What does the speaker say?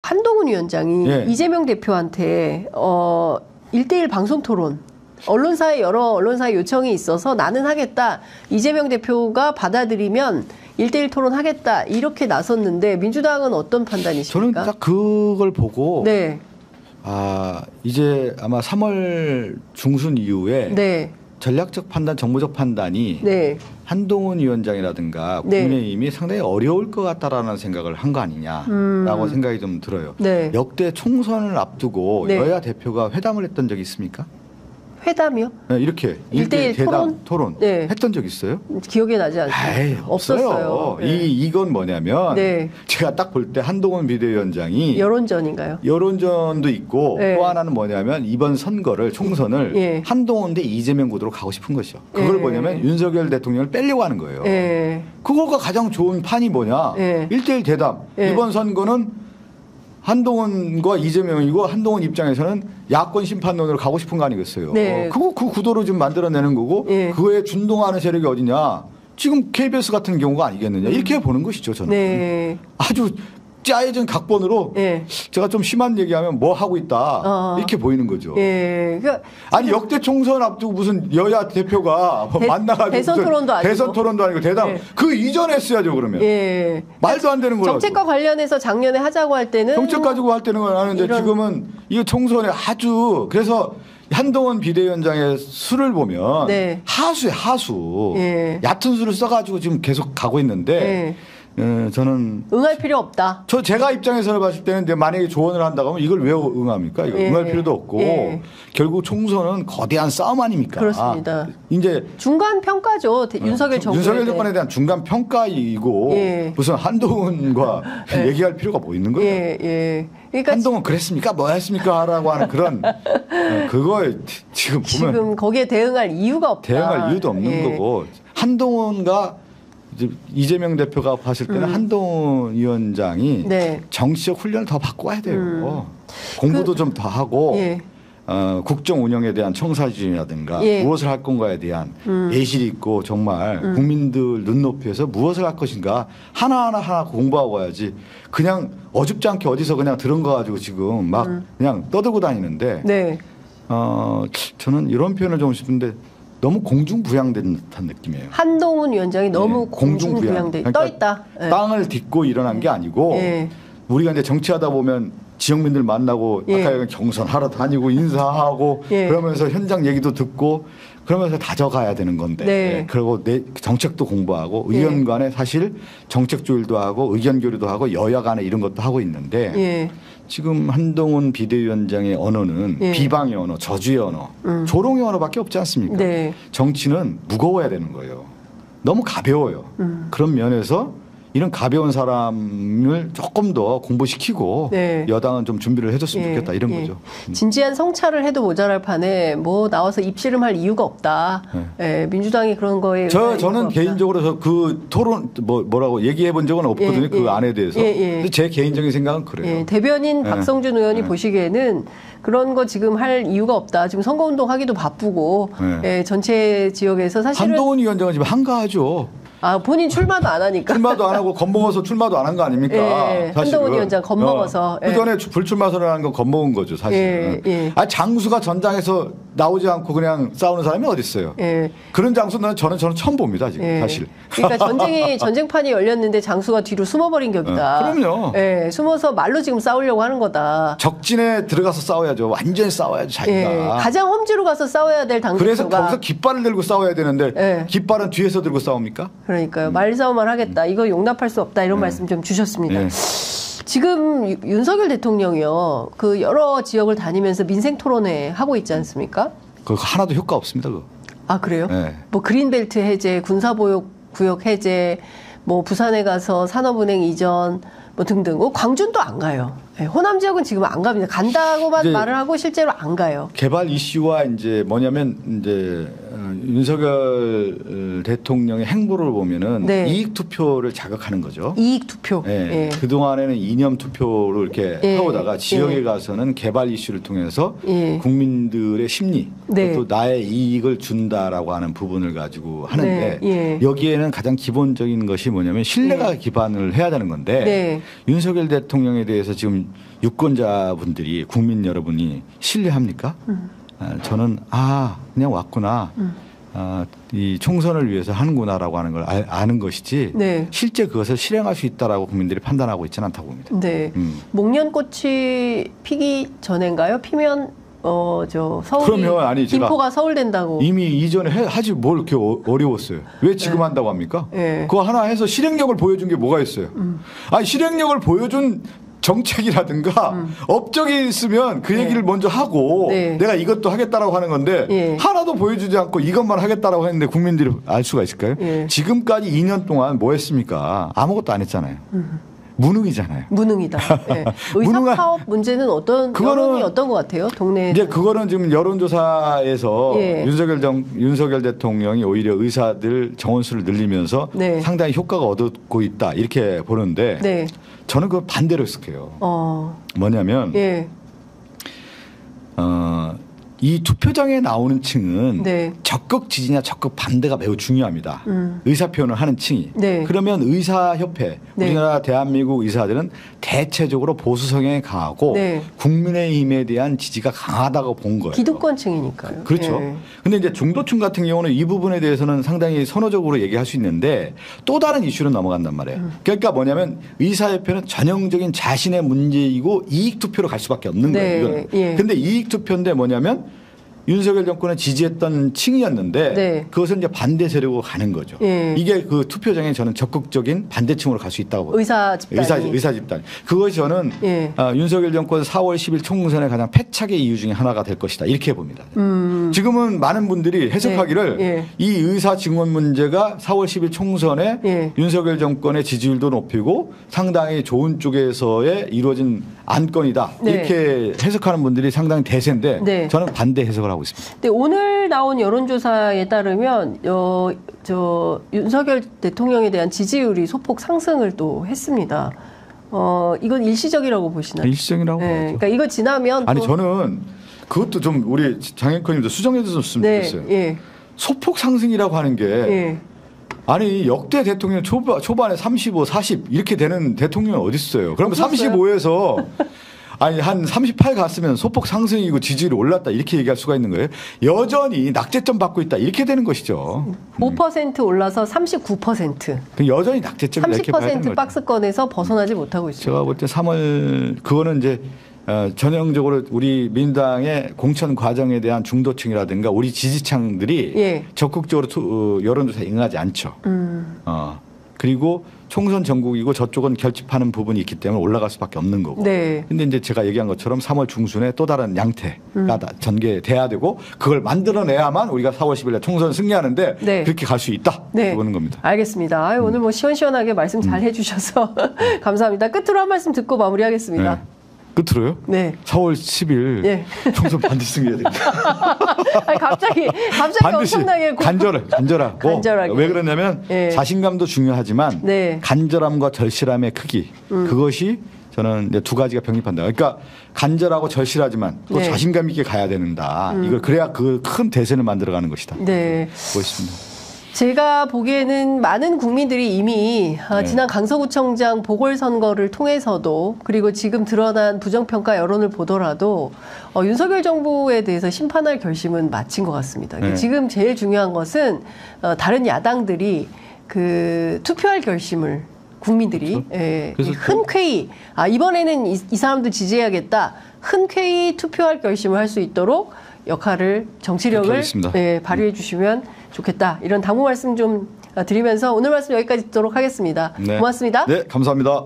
한동훈 위원장이 예. 이재명 대표한테 1대1 방송 토론 언론사에 여러 언론사의 요청이 있어서 나는 하겠다. 이재명 대표가 받아들이면 1대1 토론하겠다. 이렇게 나섰는데 민주당은 어떤 판단이십니까? 저는 딱 그걸 보고 네. 이제 아마 3월 중순 이후에 네. 전략적 판단, 정무적 판단이 네. 한동훈 위원장이라든가 네. 국민의힘이 상당히 어려울 것 같다라는 생각을 한 거 아니냐라고 생각이 좀 들어요. 네. 역대 총선을 앞두고 네. 여야 대표가 회담을 했던 적이 있습니까? 회담이요? 네, 이렇게 1대1 대담 토론 네. 했던 적 있어요? 기억에 나지 않습니다. 에이, 없었어요. 네. 이건 뭐냐면 네. 제가 딱 볼 때 한동훈 비대위원장이 여론전인가요? 여론전도 있고 네. 또 하나는 뭐냐면 이번 선거를 총선을 예. 한동훈 대 이재명 구도로 가고 싶은 것이죠. 그걸 예. 뭐냐면 윤석열 대통령을 빼려고 하는 거예요. 예. 그거가 가장 좋은 판이 뭐냐. 예. 1대1 대담. 예. 이번 선거는 한동훈과 이재명이고 한동훈 입장에서는 야권 심판론으로 가고 싶은 거 아니겠어요. 네. 그 구도로 좀 만들어내는 거고 예. 그거에 준동하는 세력이 어디냐. 지금 KBS 같은 경우가 아니겠느냐. 이렇게 보는 것이죠. 저는. 네. 아주 짜여진 각본으로 예. 제가 좀 심한 얘기하면 뭐 하고 있다. 이렇게 보이는 거죠. 예. 그러니까 아니 역대 총선 앞두고 무슨 여야 대표가 만나가지고 대선 무슨 토론도 아니고. 대선 토론도 아니고 대담 예. 그 이전에 했어야죠 그러면. 예. 말도 안 되는 거라고. 정책과 관련해서 작년에 하자고 할 때는 정책 가지고 할 때는 건 아는데 이런- 지금은 이 총선에 아주 그래서 한동훈 비대위원장의 수를 보면 네. 하수에 하수 예. 얕은 수를 써가지고 지금 계속 가고 있는데 저는 응할 필요 없다. 제가 입장에서 봤을 때는 만약에 조언을 한다고 하면 이걸 왜 응합니까? 이거 예. 응할 필요도 없고 예. 결국 총선은 거대한 싸움 아닙니까? 그렇습니다. 이제 중간 평가죠. 윤석열 정부. 윤석열 정권에 대한 중간 평가이고 예. 무슨 한동훈과 얘기할 필요가 뭐 있는 거예요? 예, 예. 그러니까 한동훈 그랬습니까? 뭐 했습니까?라고 하는 그런 그거에 지금 보면 지금 거기에 대응할 이유가 없다. 대응할 이유도 없는 예. 거고 한동훈과 이제 이재명 대표가 봤을 때는 한동훈 위원장이 네. 정치적 훈련을 더 받고 와야 돼요. 공부도 좀 더 하고 예. 국정 운영에 대한 청사진이라든가 예. 무엇을 할 건가에 대한 예실이 있고 정말 국민들 눈높이에서 무엇을 할 것인가 하나하나 공부하고 와야지 그냥 어줍지 않게 어디서 그냥 들은 거 가지고 지금 막 그냥 떠들고 다니는데 네. 저는 이런 표현을 좀 싶은데 너무 공중부양된 듯한 느낌이에요. 한동훈 위원장이 너무 예, 공중부양돼 떠 있다. 예. 땅을 딛고 일어난 게 아니고 예. 우리가 이제 정치하다 보면 지역민들 만나고 예. 아까 경선하러 다니고 인사하고 예. 그러면서 현장 얘기도 듣고 그러면서 다져가야 되는 건데 네. 그리고 내 정책도 공부하고 예. 의원 간에 사실 정책 조율도 하고 의견 교류도 하고 여야 간에 이런 것도 하고 있는데 예. 지금 한동훈 비대위원장의 언어는 예. 비방의 언어, 저주의 언어, 조롱의 언어밖에 없지 않습니까? 네. 정치는 무거워야 되는 거예요. 너무 가벼워요. 그런 면에서 이런 가벼운 사람을 조금 더 공부시키고 네. 여당은 좀 준비를 해줬으면 예, 좋겠다 이런 예. 거죠. 진지한 성찰을 해도 모자랄 판에 뭐 나와서 입씨름할 이유가 없다. 예, 민주당이 그런 거에 의할 저는 이유가 없다. 개인적으로 그 토론 뭐라고 얘기해 본 적은 없거든요. 예, 그 예. 안에 대해서. 예, 예. 근데 제 개인적인 생각은 그래요. 예, 대변인 예. 박성준 의원이 예. 보시기에는 그런 거 지금 할 이유가 없다. 지금 선거운동 하기도 바쁘고 예. 전체 지역에서 사실은 한동훈 위원장은 지금 한가하죠. 본인 출마도 안 하니까. 출마도 안 하고 겁먹어서 출마도 안 한 거 아닙니까? 예, 사실은. 한동훈 위원장 겁먹어서. 그 전에 불출마 선언하는 건 겁먹은 거죠, 사실은. 예, 예. 장수가 전장에서 나오지 않고 그냥 싸우는 사람이 어디 있어요? 예. 그런 장수는 저는 처음 봅니다, 지금 예. 사실. 그러니까 전쟁판이 열렸는데 장수가 뒤로 숨어버린 격이다. 그럼요. 예, 숨어서 말로 지금 싸우려고 하는 거다. 적진에 들어가서 싸워야죠. 완전히 싸워야죠, 자기가. 예, 가장 험지로 가서 싸워야 될 당 그래서 대표가. 거기서 깃발을 들고 싸워야 되는데 예. 깃발은 뒤에서 들고 싸웁니까? 그러니까요. 말싸움을 하겠다. 이거 용납할 수 없다. 이런 말씀 좀 주셨습니다. 예. 지금 윤석열 대통령이요. 그 여러 지역을 다니면서 민생 토론회 하고 있지 않습니까? 그거 하나도 효과 없습니다, 그거. 아, 그래요? 예. 뭐 그린벨트 해제, 군사보호구역 해제, 뭐 부산에 가서 산업은행 이전 뭐 등등. 광주는 또 안 가요. 예, 호남 지역은 지금 안 갑니다. 간다고만 이제 말을 하고 실제로 안 가요. 개발 이슈와 이제 뭐냐면 이제 윤석열 대통령의 행보를 보면은 네. 이익 투표를 자극하는 거죠. 이익 투표. 예. 예. 그동안에는 이념 투표로 이렇게 예. 해오다가 지역에 예. 가서는 개발 이슈를 통해서 예. 국민들의 심리 네. 또 나의 이익을 준다라고 하는 부분을 가지고 하는데 네. 예. 여기에는 가장 기본적인 것이 뭐냐면 신뢰가 기반을 해야 되는 건데 네. 윤석열 대통령에 대해서 지금 유권자분들이 국민 여러분이 신뢰합니까? 저는 그냥 왔구나. 이 총선을 위해서 하는구나라고 하는 걸 아는 것이지 네. 실제 그것을 실행할 수 있다라고 국민들이 판단하고 있지는 않다고 봅니다. 네. 목련꽃이 피기 전인가요? 피면 서울이 그러면 아니 김포가 서울된다고 이미 이전에 하지 뭘 이렇게 어려웠어요. 왜 지금 한다고 합니까? 네. 그거 하나 해서 실행력을 보여준 게 뭐가 있어요? 아니 실행력을 보여준 정책이라든가 업적이 있으면 그 얘기를 먼저 하고 네. 내가 이것도 하겠다라고 하는 건데 예. 하나도 보여주지 않고 이것만 하겠다라고 했는데 국민들이 알 수가 있을까요? 예. 지금까지 2년 동안 뭐 했습니까? 아무것도 안 했잖아요. 무능이잖아요. 무능이다. 네. 의사 파업 문제는 여론이 어떤 것 같아요? 동네에. 이제 그거는 지금 여론조사에서 예. 윤석열 대통령이 오히려 의사들 정원수를 늘리면서 네. 상당히 효과가 얻고 있다 이렇게 보는데 네. 저는 그 반대로 해석해요. 뭐냐면 예. 이 투표장에 나오는 층은 네. 적극 지지냐 적극 반대가 매우 중요합니다. 의사표현을 하는 층이. 네. 그러면 의사협회, 네. 우리나라 대한민국 의사들은 대체적으로 보수 성향이 강하고 네. 국민의힘에 대한 지지가 강하다고 본 거예요. 기득권층이니까요. 그렇죠. 예. 근데 이제 중도층 같은 경우는 이 부분에 대해서는 상당히 선호적으로 얘기할 수 있는데 또 다른 이슈로 넘어간단 말이에요. 그러니까 뭐냐면 의사협회는 전형적인 자신의 문제이고 이익 투표로 갈 수밖에 없는 네. 거예요. 이거는. 예. 근데 이익 투표인데 뭐냐면 윤석열 정권을 지지했던 층이었는데 네. 그것은 이제 반대 세력으로 가는 거죠. 예. 이게 그 투표장에 저는 적극적인 반대층으로 갈 수 있다고 봅니다. 의사 집단. 그것이 저는 예. 윤석열 정권 4월 10일 총선의 가장 패착의 이유 중에 하나가 될 것이다. 이렇게 봅니다. 지금은 많은 분들이 해석하기를 네. 예. 이 의사 증원 문제가 4월 10일 총선에 예. 윤석열 정권의 지지율도 높이고 상당히 좋은 쪽에서의 이루어진 안건이다. 네. 이렇게 해석하는 분들이 상당히 대세인데 네. 저는 반대 해석을 하고 있습니다. 근데 오늘 나온 여론조사에 따르면 윤석열 대통령에 대한 지지율이 소폭 상승을 또 했습니다. 이건 일시적이라고 보시나요? 일시적이라고 봐야죠. 그러니까 이거 지나면 아니 저는 그것도 좀 우리 장앵커님도 수정해 줬으면 좋겠어요. 예. 소폭 상승이라고 하는 게 예. 아니 역대 대통령 초반에 35, 40 이렇게 되는 대통령이 어디 있어요? 그러면 없었어요? 35에서 아니 한 38 갔으면 소폭 상승이고 지지율이 올랐다 이렇게 얘기할 수가 있는 거예요. 여전히 낙제점 받고 있다 이렇게 되는 것이죠. 5% 올라서 39%. 여전히 낙제점 이렇게 봐야 되는 30% 거죠. 박스권에서 벗어나지 못하고 있습니다. 제가 볼 때 3월 그거는 이제 전형적으로 우리 민당의 공천 과정에 대한 중도층이라든가 우리 지지층들이 예. 적극적으로 여론조사에 응하지 않죠. 그리고 총선 전국이고 저쪽은 결집하는 부분이 있기 때문에 올라갈 수밖에 없는 거고. 네. 근데 이제 제가 얘기한 것처럼 3월 중순에 또 다른 양태가 전개돼야 되고 그걸 만들어내야만 우리가 4월 10일에 총선 승리하는데 네. 그렇게 갈 수 있다. 네. 보는 겁니다. 알겠습니다. 오늘 뭐 시원시원하게 말씀 잘 해주셔서 감사합니다. 끝으로 한 말씀 듣고 마무리하겠습니다. 네. 끝으로요? 네. 4월 10일 예. 총선 반드시 승리해야 됩니다. 아니, 갑자기 반드시 엄청나게 간절하고 간절하게. 왜 그러냐면 예. 자신감도 중요하지만 네. 간절함과 절실함의 크기 그것이 저는 이제 두 가지가 병립한다. 그러니까 간절하고 절실하지만 또 네. 자신감 있게 가야 된다. 이걸 그래야 그 큰 대세를 만들어가는 것이다. 네. 그렇습니다. 제가 보기에는 많은 국민들이 이미 지난 강서구청장 보궐선거를 통해서도 그리고 지금 드러난 부정평가 여론을 보더라도 윤석열 정부에 대해서 심판할 결심은 마친 것 같습니다. 네. 지금 제일 중요한 것은 다른 야당들이 그 투표할 결심을 국민들이 그렇죠. 예, 그래서 흔쾌히 이번에는 이 사람도 지지해야겠다 흔쾌히 투표할 결심을 할 수 있도록 역할을 정치력을 발휘해 주시면 좋겠다. 이런 당부 말씀 좀 드리면서 오늘 말씀 여기까지 듣도록 하겠습니다. 네. 고맙습니다. 네, 감사합니다.